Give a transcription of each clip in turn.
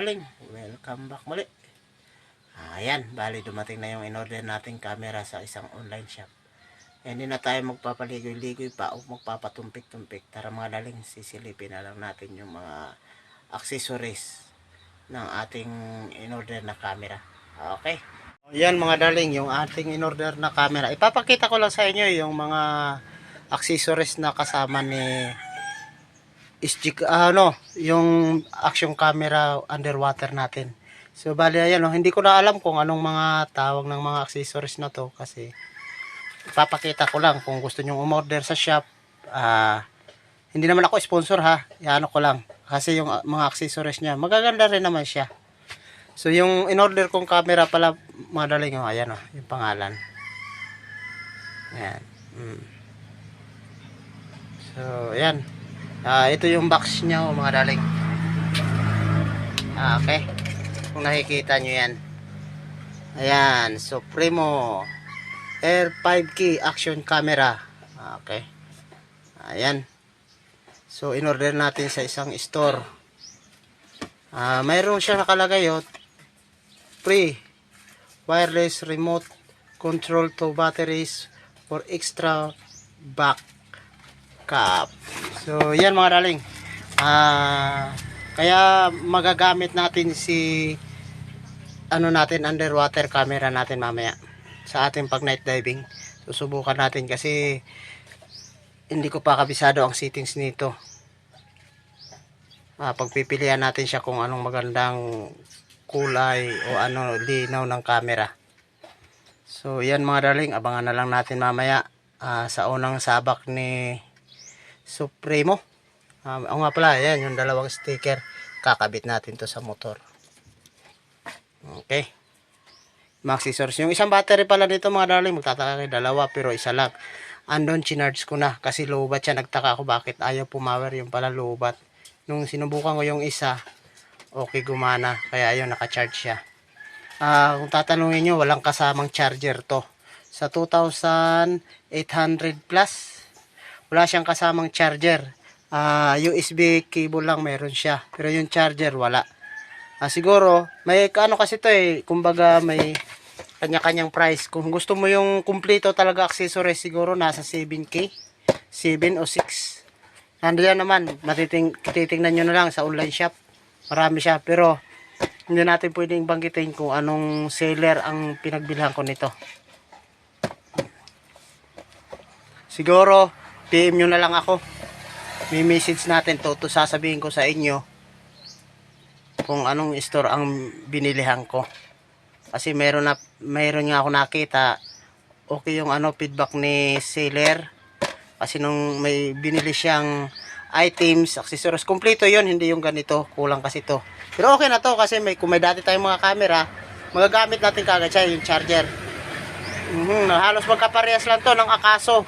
daling, welcome back muli. Ayan, bali dumating na yung in-order nating camera sa isang online shop. Hindi na tayo magpapaligoy-ligoy pa o magpapatumpik-tumpik. Tara mga daling, sisilipin na lang natin yung mga accessories ng ating in-order na camera. Okay. Ayan mga daling, yung ating in-order na camera. Ipapakita ko lang sa inyo yung mga accessories na kasama ni yung action camera underwater natin. So bali ayan, hindi ko na alam kung anong mga tawag ng mga accessories na to kasi ipapakita ko lang kung gusto niyo umorder sa shop. Hindi naman ako sponsor ha. Iano ko lang kasi yung mga accessories niya magaganda rin naman siya. So yung in-order kong camera pala mga daling, ayan yung pangalan. Ayan. So ayan. Ito yung box niya mga daling. Okay. Kung nakikita nyo yan. Ayan. Supremo Air 5K Action Camera. Okay. Ayan. So in-order natin sa isang store. Mayroon siya nakalagay free wireless remote control to batteries for extra backup. So yan mga daling, kaya magagamit natin si natin underwater camera natin mamaya sa ating pag night diving. Susubukan natin kasi hindi ko pa kabisado ang settings nito. Pagpipilian natin siya kung anong magandang kulay o linaw ng camera. So yan mga daling, abangan na lang natin mamaya sa unang sabak ni Supremo. O nga pala, yan yung dalawang sticker, kakabit natin to sa motor. Okay, mga accessories. Yung isang battery pala dito mga daling, magtataka kayo, dalawa pero isa lang. Andon chinarge ko na kasi lowbat siya. Nagtaka ako bakit ayaw pumower, yung pala lowbat. Nung sinubukan ko yung isa, okay, gumana, kaya ayun, nakacharge siya. Kung tatanungin nyo, walang kasamang charger to. Sa 2,800 plus, wala siyang kasamang charger. USB cable lang meron siya, pero yung charger wala. Siguro may kasi to kumbaga may kanya-kanyang price. Kung gusto mo yung kumpleto talaga accessories, siguro nasa 7K, 7 o 6. Nandiyan naman, titingnan nyo na lang sa online shop, marami siya, pero hindi natin pwedeng banggitin kung anong seller ang pinagbilhan ko nito. Siguro PM nyo na lang ako, may message natin to sasabihin ko sa inyo kung anong store ang binilihan ko. Kasi meron nga ako nakita, okay yung feedback ni seller. Kasi nung may binili siyang items, accessories, kompleto yon, hindi yung ganito, kulang kasi to. Pero okay na to kasi kung may dati tayong mga camera, magagamit natin kagad siya, yung charger. Halos magkaparehas lang to ng Akaso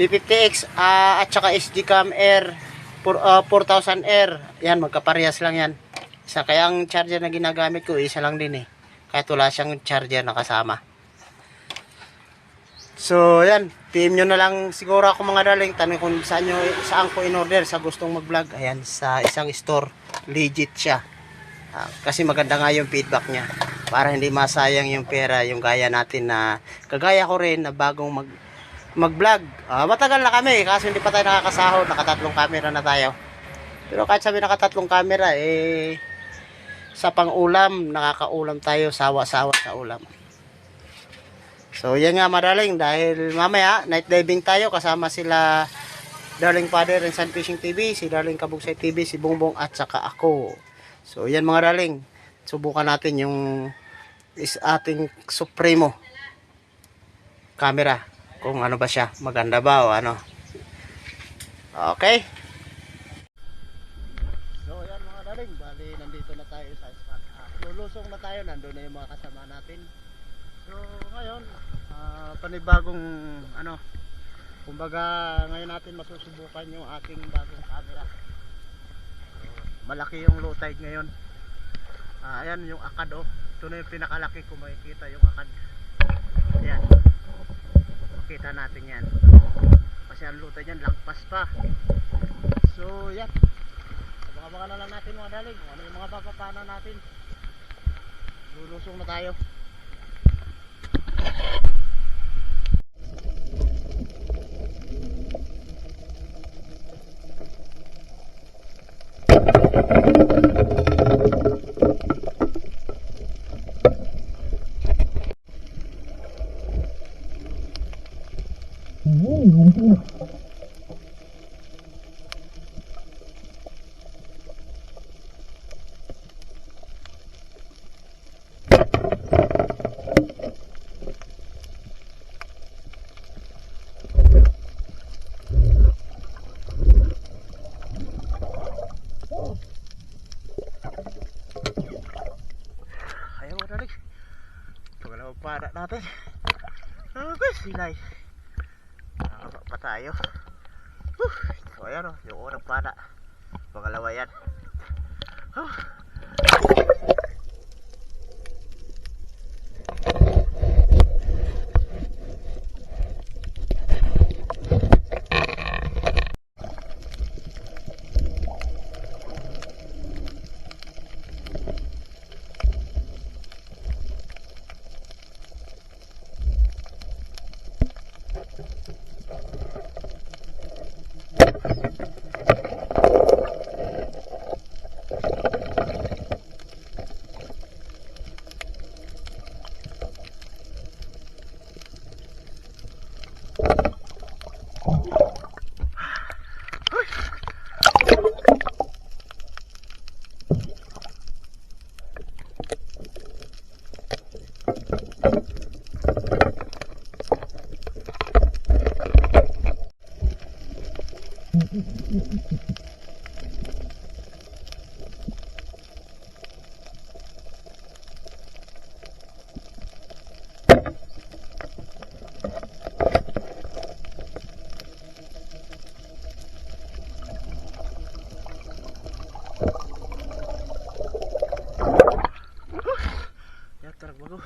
P50X at saka SGCam Air 4000R. Yan, magkaparehas lang yan. Kaya ang charger na ginagamit ko, isa lang din kahit wala siyang charger na kasama. So yan, PM nyo na lang siguro ako mga daling, tanong kung saan ko in-order sa gustong mag-vlog. Ayan, sa isang store, legit siya. Kasi maganda nga yung feedback niya, para hindi masayang yung pera, yung gaya natin na kagaya ko rin na bagong mag-vlog. Matagal na kami kasi hindi pa tayo nakakasahod, nakatatlong camera na tayo. Pero kahit sabi nakatatlong camera, sa pang-ulam, nakakaulam tayo, sawa-sawa sa ulam. So yan nga madaling, dahil mamaya night diving tayo kasama sila Darling Father and Sun Fishing TV, si Darling Kabugsay TV, si Bongbong at saka ako. So yan mga daling, subukan natin yung ating Supremo camera, kung ano ba siya, maganda ba o ano. Okay. So yan mga daling, bali nandito na tayo sa spot. Lulusong na tayo, nandun na yung mga kasama natin. So ngayon, panibagong kumbaga ngayon natin masusubukan yung aking bagong camera. So, malaki yung low tide ngayon. Ayan yung akad ito na yung pinakalaki, kung makikita yung akad. Ayan, makita natin yan kasi ang low tide yan lagpas pa. So yan, Baka na lang natin mga dalig. Ano yung mga papapana natin. Lulusong na tayo. Ayaw mo dalig. Ito ka lang magpada natin. Okay, silay. Nakakapa pa tayo. So ayan o, yung unang pada. Pangalawa yan. Yan, tarag bago.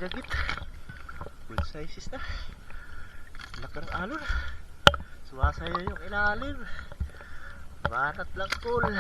Dagit. Good sizes na. Laki ng alon. Sumasayo yung ilalim. Banat lang cool.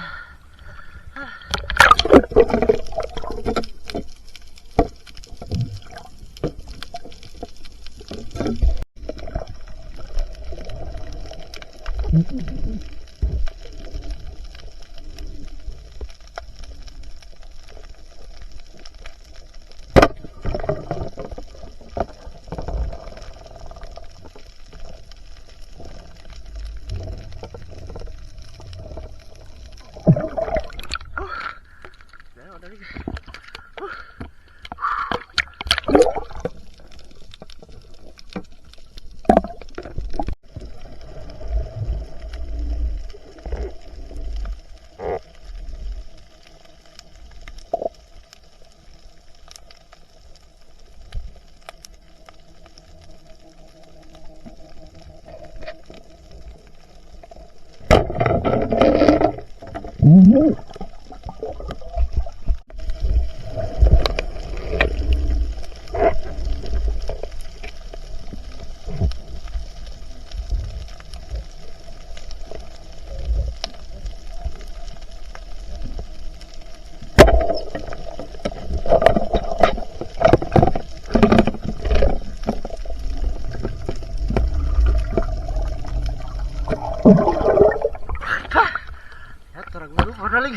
Dalig.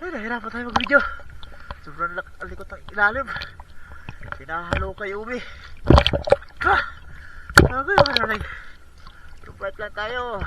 Ay, nahirapan tayo mag-video. Sobrang alikot ang ilalim. Sinahalo kay Umi. Okay, dalig. Surprise lang tayo.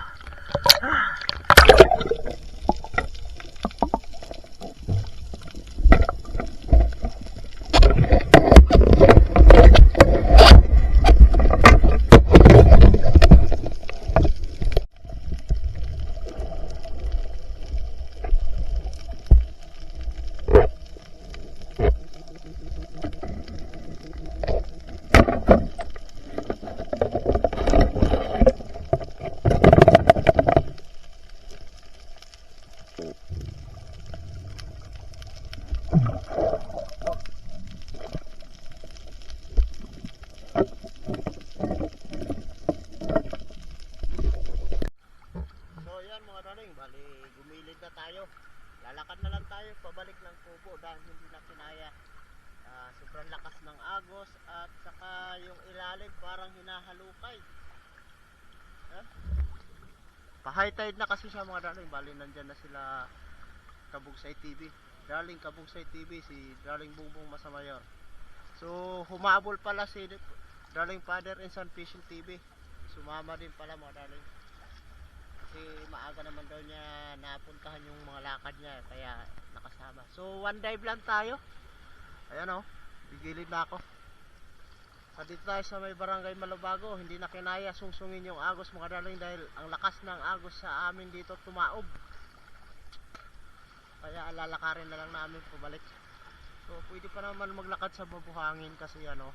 Sobrang lakas ng agos at saka yung ilalim parang hinahalukay. Pa-high tide na kasi siya mga darling. Bali nandyan na sila Kabugsay TV. Darling Kabugsay TV, si Darling Bungbong Masamayor. So humabol pala si Darling Father and Son Fishing TV. Sumama din pala mga darling. Kasi maaga naman daw niya napuntahan yung mga lakad niya. Kaya nakasama. So one dive lang tayo. Ayan o, bigilid na ako. Dito tayo sa may barangay Malubago. Hindi na kinaya sungsungin yung agos mga darling dahil ang lakas ng agos sa amin dito tumaob. Kaya lalakarin na lang namin pabalik. So pwede pa naman maglakad sa mabuhangin kasi ano,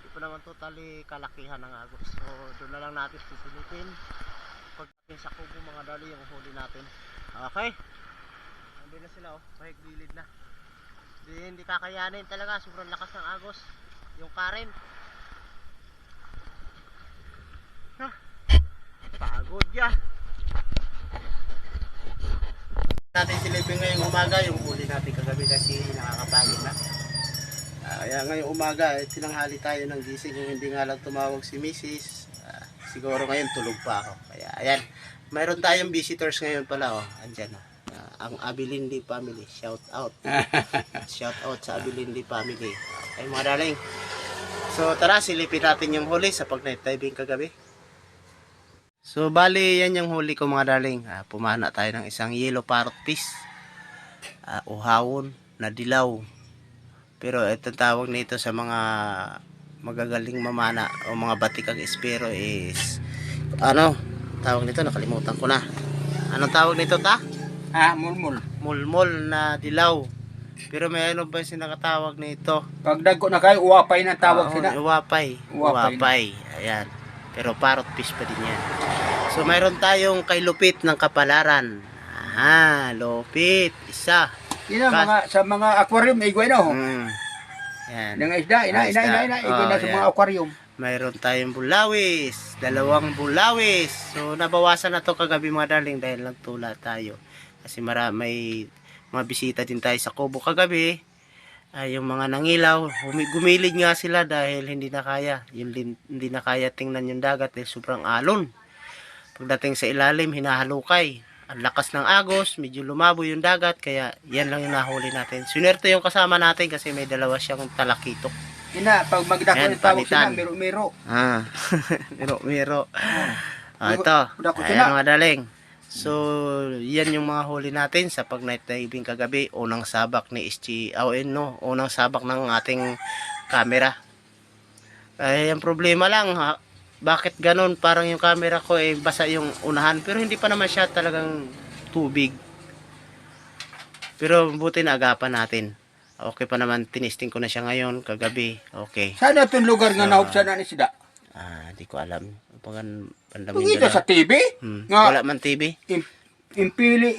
hindi pa naman totally kalakihan ng agos. So doon na lang natin susulitin. Pagdating sa kubo mga darling yung huli natin. Okay, nandun na sila oh, kahit gilid na. Hindi kakayanin talaga, sobrang lakas ng agos yung current. Pagod ya. Natin silipin ngayong umaga yung huli natin kagabi kasi nakakapagod na. Kaya ngayong umaga tinanghali tayo ng gising kung hindi nga lang tumawag si Mrs. Siguro ngayon tulog pa ako. Kaya ayan, mayroon tayong visitors ngayon pala oh. Andyan oh. Ang Abilindi family, shout out. Shout out sa Abilindi family. Okay mga darling. So tara silipin natin yung huli sa pag night diving kagabi. So bali yan yung huli ko mga darling. Pumana tayo ng isang yellow parrot fish. Uhawon na dilaw. Pero itong tawag nito sa mga magagaling mamana o mga batikang espero is ano tawag nito, nakalimutan ko na. Anong tawag nito ta? Mulmul. Mulmul na dilaw. Pero may ano ba yung nakatawag nito? Pag dagko na kayo, uwapay na tawag sila. Uwapay. Uwapay. Ayan. Pero parrot fish pa din yan. So mayroon tayong kay Lupit ng Kapalaran. Lupit. Isa. Ina, sa mga aquarium, igway na ho. Yan. Ng isda, ina, igway na sa mga aquarium. Mayroon tayong bulawis. 2 bulawis. So nabawasan na to kagabi mga darling dahil nagtula tayo. Kasi may mga bisita din tayo sa kubo kagabi. Yung mga nangilaw, gumilid nga sila dahil hindi na kaya. Hindi na kaya tingnan yung dagat dahil sobrang alon. Pagdating sa ilalim, hinahalukay. Ang lakas ng agos, medyo lumabo yung dagat, kaya yan lang yung nahuli natin. Swerte yung kasama natin kasi may 2 siyang talakitok. Ina, pag magdako tawag sila, miro-miro. Miro-miro. Ito, ayan mga daling. So, yan yung mga huli natin sa pag night diving kagabi. Unang sabak ni SG, unang sabak ng ating camera. Ang problema lang, bakit ganun? Parang yung camera ko basa yung unahan. Pero hindi pa naman siya talagang tubig. Pero buti na agapan natin. Okay pa naman, tinisting ko na siya ngayon, kagabi. Okay. Saan na itong lugar nga naupsan na ni sida? Di ko alam. Pagkita sa TV? Wala man TV. Impili